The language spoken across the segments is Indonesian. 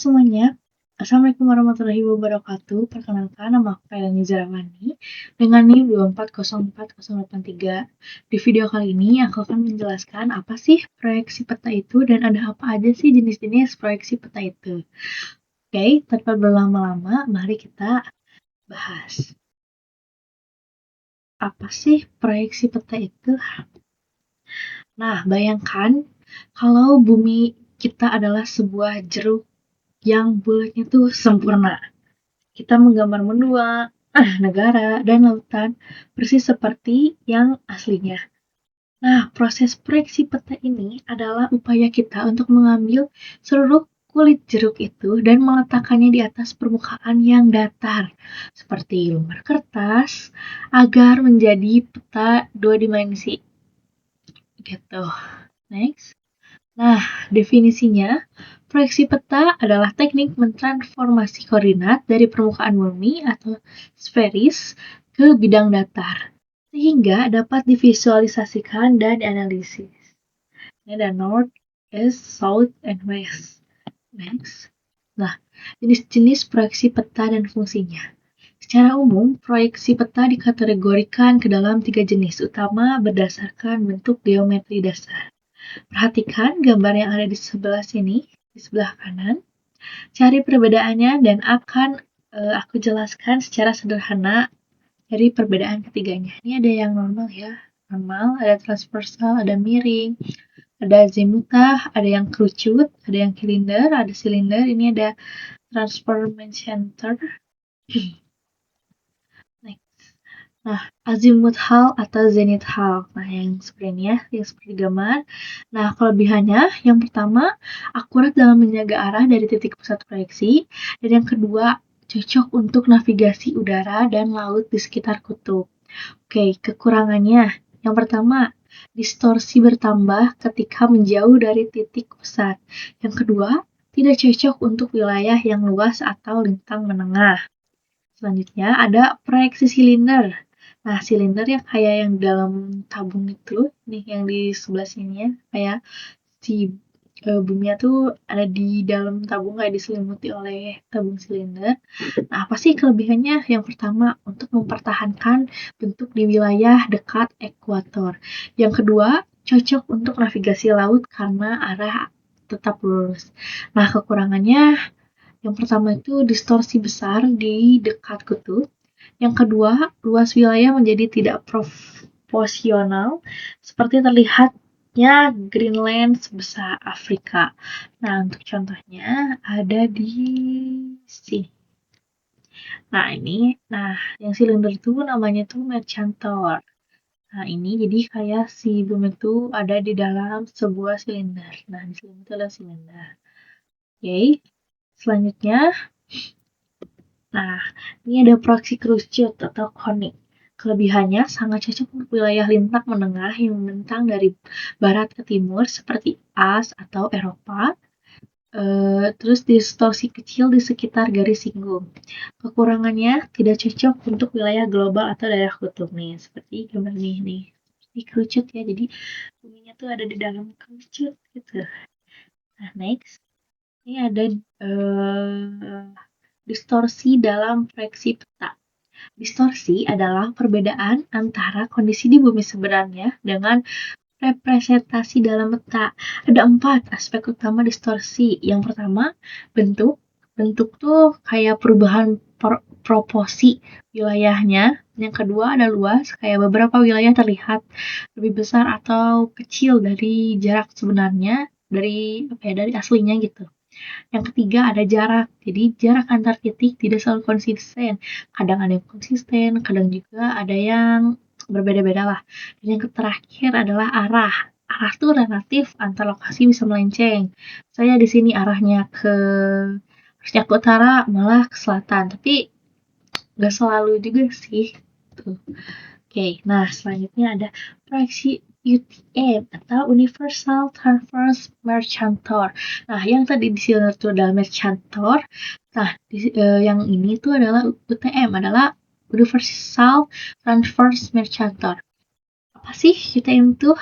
Semuanya, Assalamualaikum warahmatullahi wabarakatuh. Perkenalkan, nama aku Kailani Zarawani dengan NIM 2404083. Di video kali ini, aku akan menjelaskan apa sih proyeksi peta itu dan ada apa aja sih jenis-jenis proyeksi peta itu. Oke, tanpa berlama-lama, mari kita bahas. Apa sih proyeksi peta itu? Nah, bayangkan kalau bumi kita adalah sebuah jeruk yang bulatnya tuh sempurna. Kita menggambar benua, negara, dan lautan persis seperti yang aslinya. Nah, proses proyeksi peta ini adalah upaya kita untuk mengambil seluruh kulit jeruk itu dan meletakkannya di atas permukaan yang datar, seperti lembar kertas, agar menjadi peta dua dimensi. Gitu. Next. Nah, definisinya, proyeksi peta adalah teknik mentransformasi koordinat dari permukaan bumi atau sferis ke bidang datar, sehingga dapat divisualisasikan dan dianalisis. Ini ada North, East, South, and West. Next. Nah, jenis-jenis proyeksi peta dan fungsinya. Secara umum, proyeksi peta dikategorikan ke dalam 3 jenis utama berdasarkan bentuk geometri dasar. Perhatikan gambar yang ada di sebelah sini, di sebelah kanan. Cari perbedaannya dan akan aku jelaskan secara sederhana dari perbedaan ketiganya. Ini ada yang normal ya, normal, ada transversal, ada miring, ada azimutah, ada yang kerucut, ada yang silinder, ada silinder. Ini ada transformation center. Nah, azimuthal atau zenithal. Nah, yang seperti ini ya, yang seperti gambar. Nah, kelebihannya, yang pertama, akurat dalam menjaga arah dari titik pusat proyeksi. Dan yang kedua, cocok untuk navigasi udara dan laut di sekitar kutub. Oke, kekurangannya. Yang pertama, distorsi bertambah ketika menjauh dari titik pusat. Yang kedua, tidak cocok untuk wilayah yang luas atau lintang menengah. Selanjutnya ada proyeksi silinder. Nah, silinder ya kayak yang dalam tabung itu, nih yang di sebelah sini ya, kayak si buminya tuh ada di dalam tabung kayak diselimuti oleh tabung silinder. Nah, apa sih kelebihannya? Yang pertama, untuk mempertahankan bentuk di wilayah dekat ekuator. Yang kedua, cocok untuk navigasi laut karena arah tetap lurus. Nah, kekurangannya yang pertama itu distorsi besar di dekat kutub. Yang kedua, luas wilayah menjadi tidak proporsional seperti terlihatnya Greenland sebesar Afrika. Nah, untuk contohnya ada di sini. Nah, yang silinder itu namanya tuh Mercator. Nah, ini jadi kayak si bumi itu ada di dalam sebuah silinder. Nah, di sini itu adalah silinder. Oke, selanjutnya nah, ini ada proyeksi kerucut atau konik. Kelebihannya sangat cocok untuk wilayah lintang menengah yang membentang dari barat ke timur seperti As atau Eropa. Terus distorsi kecil di sekitar garis singgung. Kekurangannya tidak cocok untuk wilayah global atau daerah kutub nih, seperti gambar nih. Ini kerucut ya, jadi buminya tuh ada di dalam kerucut gitu. Nah, next. Ini ada distorsi dalam proyeksi peta. Distorsi adalah perbedaan antara kondisi di bumi sebenarnya dengan representasi dalam peta. Ada 4 aspek utama distorsi. Yang pertama, bentuk. Bentuk tuh kayak perubahan proporsi wilayahnya. Yang kedua ada luas, kayak beberapa wilayah terlihat lebih besar atau kecil dari jarak sebenarnya, dari aslinya gitu. Yang ketiga ada jarak. Jadi jarak antar titik tidak selalu konsisten. Kadang ada yang konsisten, kadang juga ada yang berbeda-beda lah. Dan yang terakhir adalah arah. Arah tuh relatif antar lokasi bisa melenceng. Saya di sini harusnya ke utara malah ke selatan. Tapi nggak selalu juga sih. Tuh. Oke, nah selanjutnya ada proyeksi UTM atau Universal Transverse Mercator. Nah, yang tadi di sini itu adalah Mercator. Nah, yang ini tuh adalah UTM, adalah Universal Transverse Mercator. Apa sih UTM itu?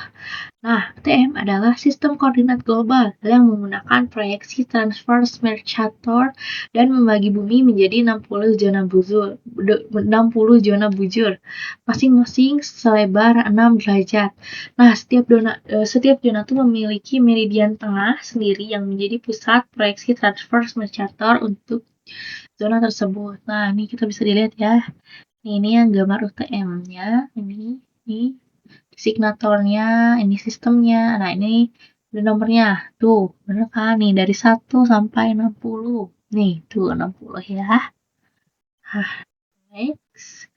Nah, UTM adalah sistem koordinat global yang menggunakan proyeksi transverse Mercator dan membagi bumi menjadi 60 zona bujur, masing-masing selebar 6 derajat. Nah, setiap zona itu memiliki meridian tengah sendiri yang menjadi pusat proyeksi transverse Mercator untuk zona tersebut. Nah, ini kita bisa dilihat ya. Ini yang gambar UTM-nya, ini signatornya, ini sistemnya. Nah, ini nomornya. Tuh, bener kan? Nih, dari 1 sampai 60. Nih, tuh 60 ya. Next.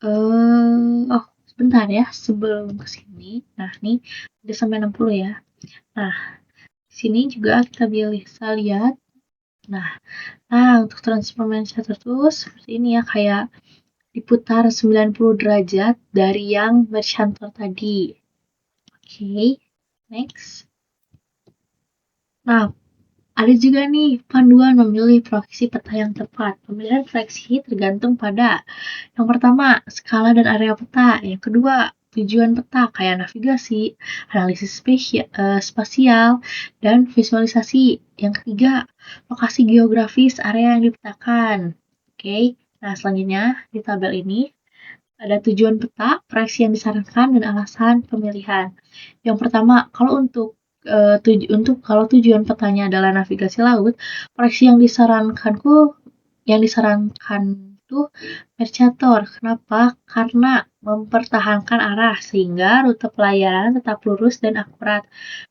Oh, sebentar ya, sebelum ke sini. Nah, nih, udah sampai 60 ya. Nah, di sini juga kita bisa lihat. Nah, untuk transformasi terus seperti ini ya, kayak diputar 90 derajat dari yang bercantor tadi. Oke, next. Nah, ada juga nih panduan memilih proyeksi peta yang tepat. Pemilihan proyeksi tergantung pada yang pertama, skala dan area peta. Yang kedua, tujuan peta kayak navigasi, analisis spasial, dan visualisasi. Yang ketiga, lokasi geografis area yang dipetakan. Oke, nah selanjutnya di tabel ini ada tujuan peta, proyeksi yang disarankan, dan alasan pemilihan. Yang pertama, kalau tujuan petanya adalah navigasi laut, proyeksi yang disarankan tuh Mercator. Kenapa? Karena mempertahankan arah sehingga rute pelayaran tetap lurus dan akurat.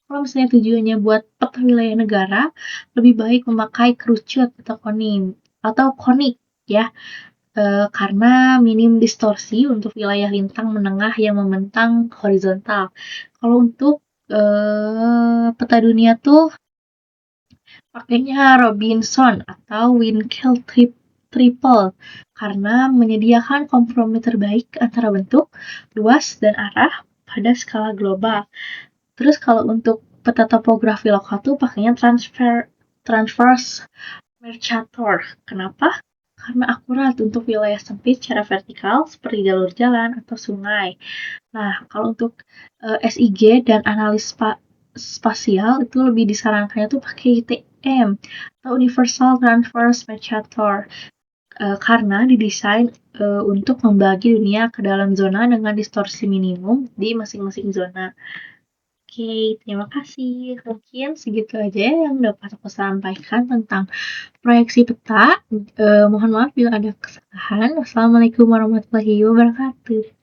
Kalau misalnya tujuannya buat peta wilayah negara, lebih baik memakai kerucut atau konik ya. Karena minim distorsi untuk wilayah lintang menengah yang membentang horizontal. Kalau untuk peta dunia tuh pakainya Robinson atau Winkel Triple karena menyediakan kompromi terbaik antara bentuk, luas, dan arah pada skala global. Terus kalau untuk peta topografi lokal tuh pakainya Transverse Mercator. Kenapa? Karena akurat untuk wilayah sempit secara vertikal seperti jalur jalan atau sungai. Nah, kalau untuk SIG dan analis spasial itu lebih disarankannya tuh pakai UTM atau Universal Transverse Mercator karena didesain untuk membagi dunia ke dalam zona dengan distorsi minimum di masing-masing zona. Oke, terima kasih. Mungkin segitu aja yang dapat aku sampaikan tentang proyeksi peta. Mohon maaf bila ada kesalahan. Wassalamualaikum warahmatullahi wabarakatuh.